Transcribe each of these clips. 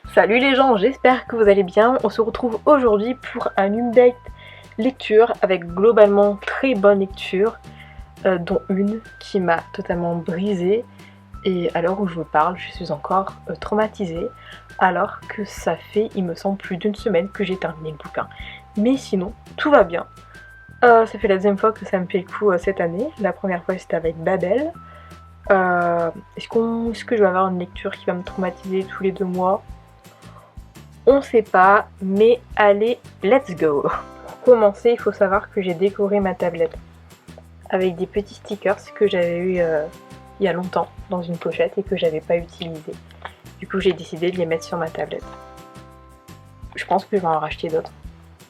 Salut les gens, j'espère que vous allez bien. On se retrouve aujourd'hui pour un update lecture avec globalement très bonne lecture, dont une qui m'a totalement brisée. Et à l'heure où je vous parle, je suis encore traumatisée, alors que ça fait, il me semble, plus d'une semaine que j'ai terminé le bouquin. Mais sinon, tout va bien. Ça fait la deuxième fois que ça me fait le coup cette année. La première fois c'était avec Babel. Est-ce que je vais avoir une lecture qui va me traumatiser tous les 2 mois? On sait pas, mais allez, let's go. Pour commencer, il faut savoir que j'ai décoré ma tablette avec des petits stickers que j'avais eu il y a longtemps dans une pochette et que j'avais pas utilisé. Du coup, j'ai décidé de les mettre sur ma tablette. Je pense que je vais en racheter d'autres,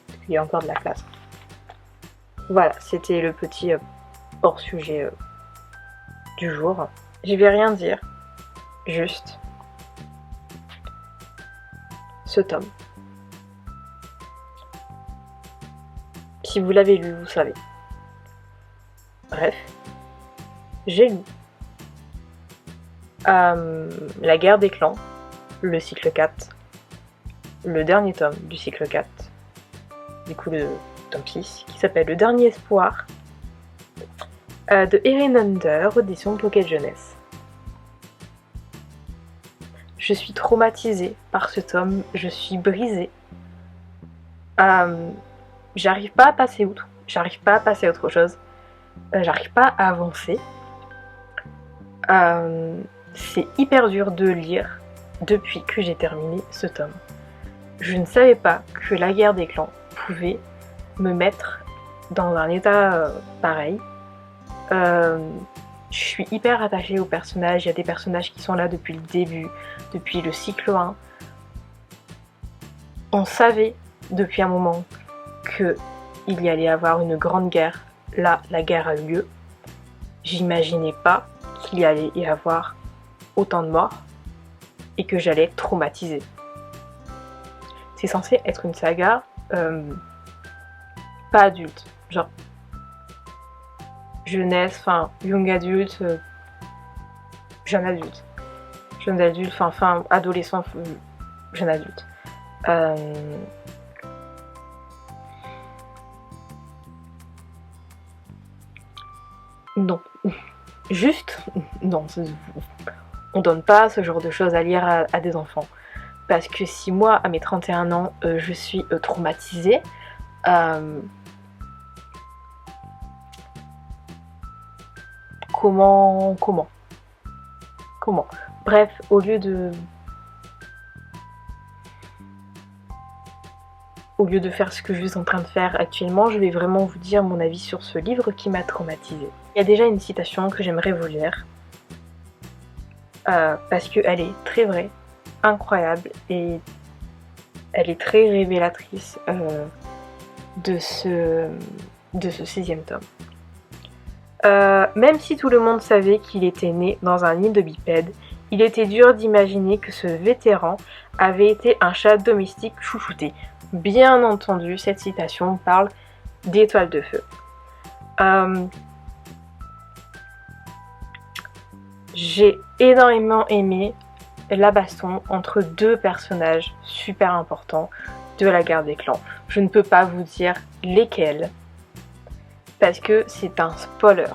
parce qu'il y a encore de la place. Voilà, c'était le petit hors-sujet du jour. Je vais rien dire, juste ce tome. Si vous l'avez lu, vous savez. Bref, j'ai lu La guerre des clans, le cycle 4, le dernier tome du cycle 4, du coup le tome 6, qui s'appelle Le Dernier Espoir, de Erin Under, audition Pocket Jeunesse. Je suis traumatisée par ce tome, je suis brisée. J'arrive pas à passer outre, j'arrive pas à passer à autre chose, j'arrive pas à avancer. C'est hyper dur de lire depuis que j'ai terminé ce tome. Je ne savais pas que la guerre des clans pouvait me mettre dans un état pareil. Je suis hyper attachée aux personnages, il y a des personnages qui sont là depuis le début, depuis le cycle 1. On savait depuis un moment qu'il y allait avoir une grande guerre. Là, la guerre a eu lieu. J'imaginais pas qu'il y allait y avoir autant de morts et que j'allais être traumatisée. C'est censé être une saga pas adulte, genre jeunesse, enfin young adulte, jeune adulte, enfin adolescent, jeune adulte. Non, juste non, on donne pas ce genre de choses à lire à des enfants. Parce que si moi, à mes 31 ans, je suis traumatisée, comment Bref, au lieu de faire ce que je suis en train de faire actuellement, je vais vraiment vous dire mon avis sur ce livre qui m'a traumatisée. Il y a déjà une citation que j'aimerais vous lire, parce qu'elle est très vraie, incroyable, et elle est très révélatrice de ce 6e tome. Même si tout le monde savait qu'il était né dans un nid de bipèdes, il était dur d'imaginer que ce vétéran avait été un chat domestique chouchouté. Bien entendu, cette citation parle d'Étoile de Feu. J'ai énormément aimé la baston entre deux personnages super importants de la guerre des clans. Je ne peux pas vous dire lesquels, parce que c'est un spoiler,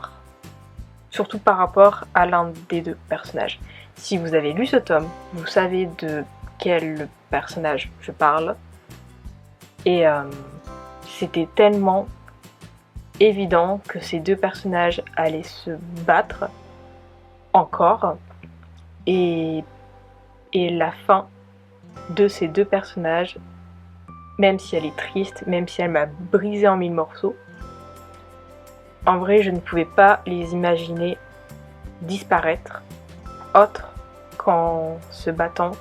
surtout par rapport à l'un des deux personnages. Si vous avez lu ce tome, vous savez de quel personnage je parle, et c'était tellement évident que ces deux personnages allaient se battre encore, et la fin de ces deux personnages, même si elle est triste, même si elle m'a brisé en 1000 morceaux, en vrai je ne pouvais pas les imaginer disparaître autre qu'en se battant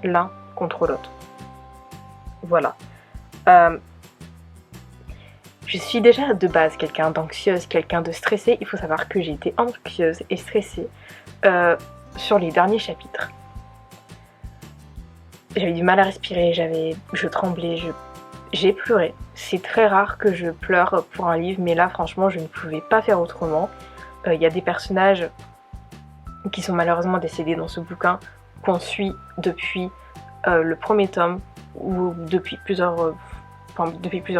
l'un contre l'autre. Voilà. Je suis déjà de base quelqu'un d'anxieuse, quelqu'un de stressé. Il faut savoir que j'ai été anxieuse et stressée sur les derniers chapitres. J'avais du mal à respirer, je tremblais, j'ai pleuré. C'est très rare que je pleure pour un livre, mais là franchement je ne pouvais pas faire autrement. Il y a des personnages qui sont malheureusement décédés dans ce bouquin qu'on suit depuis le premier tome, ou depuis plusieurs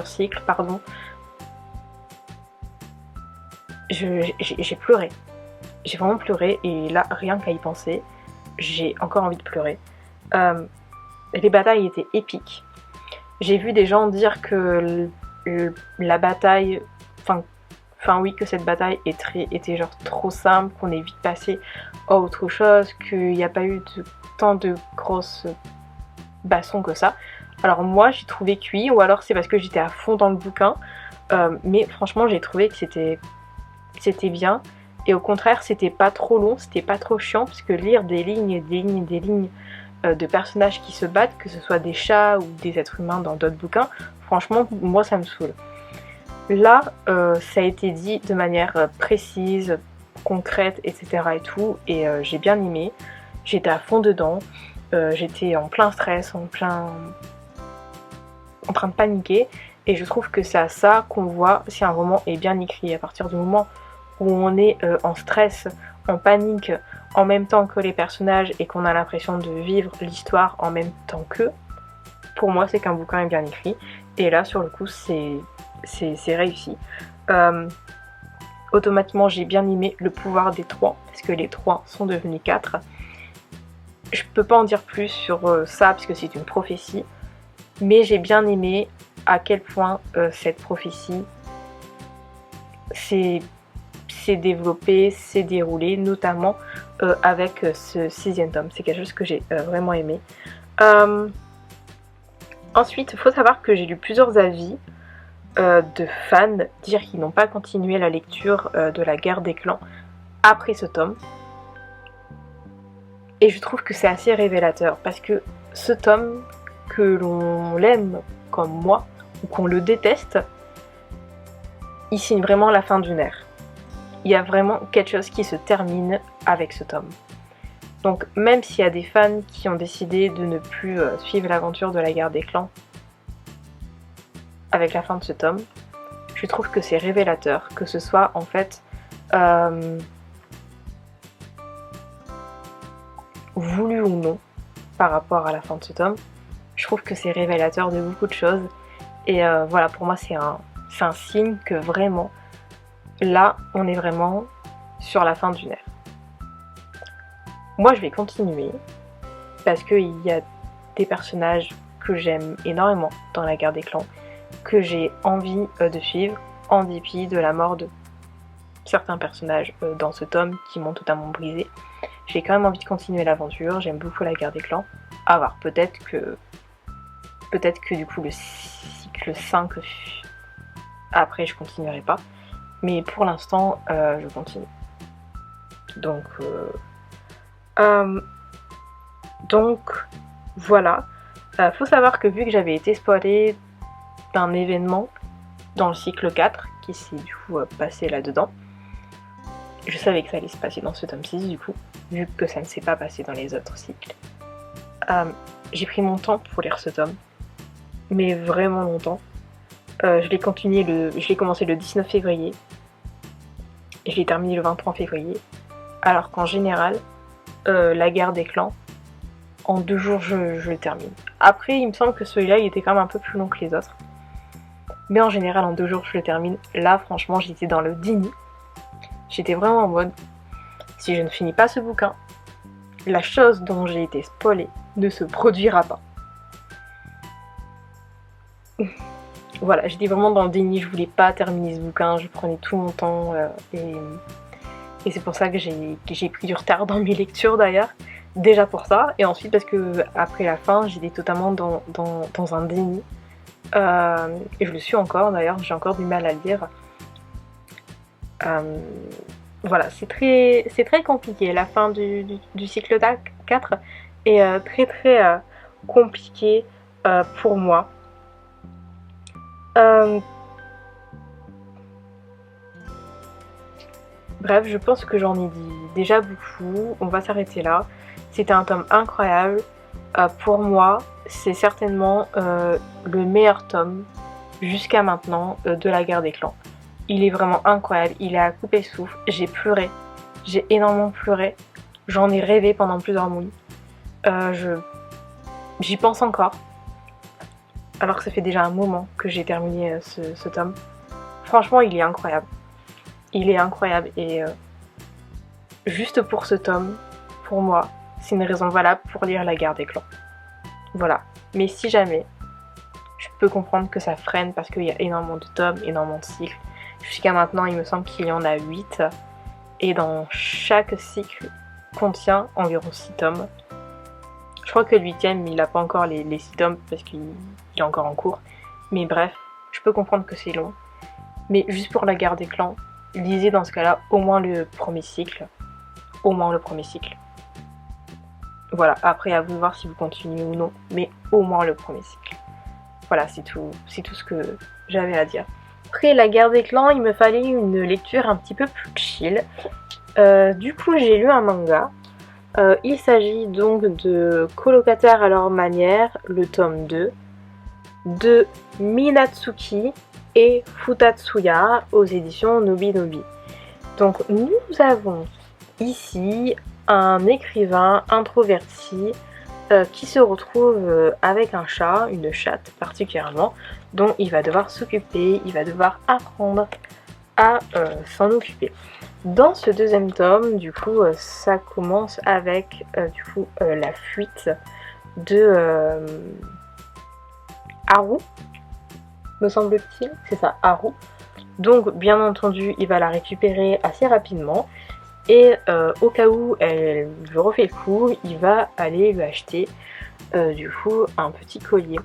cycles, pardon, j'ai pleuré. J'ai vraiment pleuré, et là, rien qu'à y penser, j'ai encore envie de pleurer. Les batailles étaient épiques. J'ai vu des gens dire que la bataille, oui, que cette bataille était genre trop simple, qu'on est vite passé à autre chose, qu'il n'y a pas eu tant de grosses bastons que ça. Alors moi, j'ai trouvé que oui, ou alors c'est parce que j'étais à fond dans le bouquin, mais franchement, j'ai trouvé que c'était bien. Et au contraire, c'était pas trop long, c'était pas trop chiant, parce que lire des lignes et des lignes et des lignes de personnages qui se battent, que ce soit des chats ou des êtres humains dans d'autres bouquins, franchement, moi ça me saoule. Là, ça a été dit de manière précise, concrète, etc. et tout, et j'ai bien aimé. J'étais à fond dedans, j'étais en plein stress, en train de paniquer, et je trouve que c'est à ça qu'on voit si un roman est bien écrit. À partir du moment où on est en stress, en panique, en même temps que les personnages, et qu'on a l'impression de vivre l'histoire en même temps qu'eux, pour moi c'est qu'un bouquin est bien écrit, et là sur le coup c'est réussi. Automatiquement j'ai bien aimé le pouvoir des 3, parce que les 3 sont devenus 4. Je peux pas en dire plus sur ça parce que c'est une prophétie, mais j'ai bien aimé à quel point cette prophétie s'est développée, s'est déroulée, notamment avec ce 6e tome. C'est quelque chose que j'ai vraiment aimé. Ensuite, il faut savoir que j'ai lu plusieurs avis de fans dire qu'ils n'ont pas continué la lecture de la guerre des clans après ce tome. Et je trouve que c'est assez révélateur, parce que ce tome, que l'on l'aime comme moi, ou qu'on le déteste, il signe vraiment la fin d'une ère. Il y a vraiment quelque chose qui se termine avec ce tome. Donc même s'il y a des fans qui ont décidé de ne plus suivre l'aventure de la guerre des clans avec la fin de ce tome, je trouve que c'est révélateur, que ce soit en fait voulu ou non par rapport à la fin de ce tome. Je trouve que c'est révélateur de beaucoup de choses, et voilà, pour moi c'est un signe que vraiment là on est vraiment sur la fin d'une ère. Moi je vais continuer parce qu'il y a des personnages que j'aime énormément dans la guerre des clans, que j'ai envie de suivre en dépit de la mort de certains personnages dans ce tome qui m'ont totalement brisé. J'ai quand même envie de continuer l'aventure, j'aime beaucoup la guerre des clans. À voir, peut-être que du coup le cycle 5 après je continuerai pas, mais pour l'instant je continue. Donc voilà. Faut savoir que vu que j'avais été spoilée d'un événement dans le cycle 4 qui s'est du coup passé là-dedans, je savais que ça allait se passer dans ce tome 6 du coup, vu que ça ne s'est pas passé dans les autres cycles. J'ai pris mon temps pour lire ce tome, mais vraiment longtemps. Je l'ai commencé le 19 février et je l'ai terminé le 23 février, alors qu'en général, la guerre des clans, en 2 jours je le termine. Après il me semble que celui-là il était quand même un peu plus long que les autres, mais en général en 2 jours je le termine. Là franchement j'étais dans le déni, j'étais vraiment en mode si je ne finis pas ce bouquin, la chose dont j'ai été spoilée ne se produira pas. Voilà, j'étais vraiment dans le déni, je voulais pas terminer ce bouquin, je prenais tout mon temps et c'est pour ça que j'ai pris du retard dans mes lectures d'ailleurs. Déjà pour ça, et ensuite parce que après la fin j'étais totalement dans un déni, et je le suis encore d'ailleurs, j'ai encore du mal à lire. Voilà, c'est très compliqué, la fin du cycle 4 est très compliqué pour moi. Bref, je pense que j'en ai dit déjà beaucoup, on va s'arrêter là. C'était un tome incroyable. Pour moi, c'est certainement le meilleur tome jusqu'à maintenant de la guerre des clans. Il est vraiment incroyable, il est à couper le souffle. J'ai pleuré, j'ai énormément pleuré. J'en ai rêvé pendant plusieurs nuits. J'y pense encore, alors que ça fait déjà un moment que j'ai terminé ce tome. Franchement, il est incroyable. Il est incroyable et juste pour ce tome, pour moi, c'est une raison valable pour lire La Guerre des Clans. Voilà. Mais si jamais, je peux comprendre que ça freine parce qu'il y a énormément de tomes, énormément de cycles. Jusqu'à maintenant, il me semble qu'il y en a 8. Et dans chaque cycle contient environ 6 tomes. Je crois que le 8ème, il n'a pas encore les 6 tomes parce qu'il est encore en cours. Mais bref, je peux comprendre que c'est long. Mais juste pour La Guerre des Clans, lisez dans ce cas-là au moins le premier cycle. Au moins le premier cycle. Voilà, après à vous de voir si vous continuez ou non, mais au moins le premier cycle. Voilà, c'est tout ce que j'avais à dire. Après La Guerre des Clans, il me fallait une lecture un petit peu plus chill. Du coup, j'ai lu un manga. Il s'agit donc de Colocataires à leur manière, le tome 2, de Minatsuki et Futatsuya aux éditions Nobi Nobi. Donc nous avons ici un écrivain introverti qui se retrouve avec un chat, une chatte particulièrement, dont il va devoir s'occuper, il va devoir apprendre à s'en occuper. Dans ce deuxième tome, du coup, ça commence avec la fuite de Haru, me semble-t-il, c'est ça, Haru. Donc, bien entendu, il va la récupérer assez rapidement. Et au cas où elle lui refait le coup, il va aller lui acheter du coup un petit collier.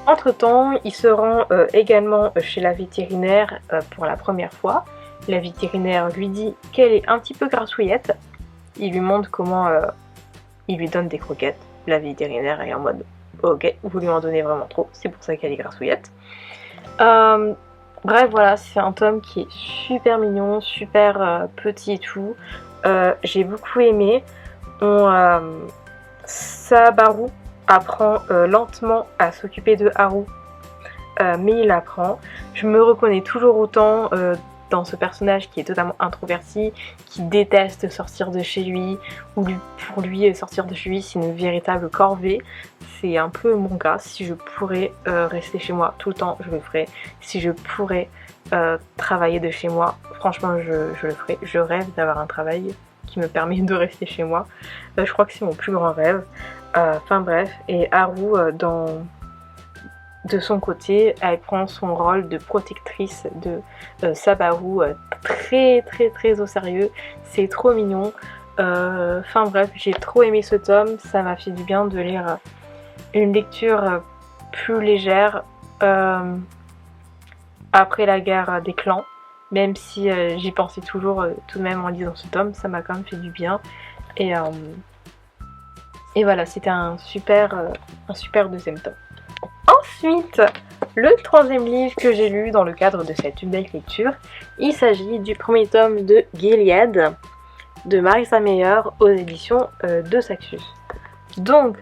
Entre temps, il se rend également chez la vétérinaire pour la première fois. La vétérinaire lui dit qu'elle est un petit peu grassouillette. Il lui montre comment il lui donne des croquettes. La vétérinaire est en mode ok, vous lui en donnez vraiment trop, c'est pour ça qu'elle est grassouillette. Bref, voilà, c'est un tome qui est super mignon, super petit et tout. J'ai beaucoup aimé. Sabaru apprend lentement à s'occuper de Haru, mais il apprend. Je me reconnais toujours autant dans ce personnage qui est totalement introverti, qui déteste sortir de chez lui, ou pour lui sortir de chez lui c'est une véritable corvée. C'est un peu mon cas. Si je pourrais rester chez moi tout le temps, je le ferais. Si je pourrais travailler de chez moi, franchement je le ferais. Je rêve d'avoir un travail qui me permet de rester chez moi. Je crois que c'est mon plus grand rêve. Enfin bref, et Haru de son côté, elle prend son rôle de protectrice de Sabaru très très très au sérieux. C'est trop mignon. Enfin bref, j'ai trop aimé ce tome. Ça m'a fait du bien de lire une lecture plus légère après La Guerre des Clans. Même si j'y pensais toujours tout de même en lisant ce tome, ça m'a quand même fait du bien. Et voilà, c'était un super deuxième tome. Ensuite, le troisième livre que j'ai lu dans le cadre de cette unique lecture, il s'agit du premier tome de Gilead de Marissa Meyer aux éditions de Saxus. Donc,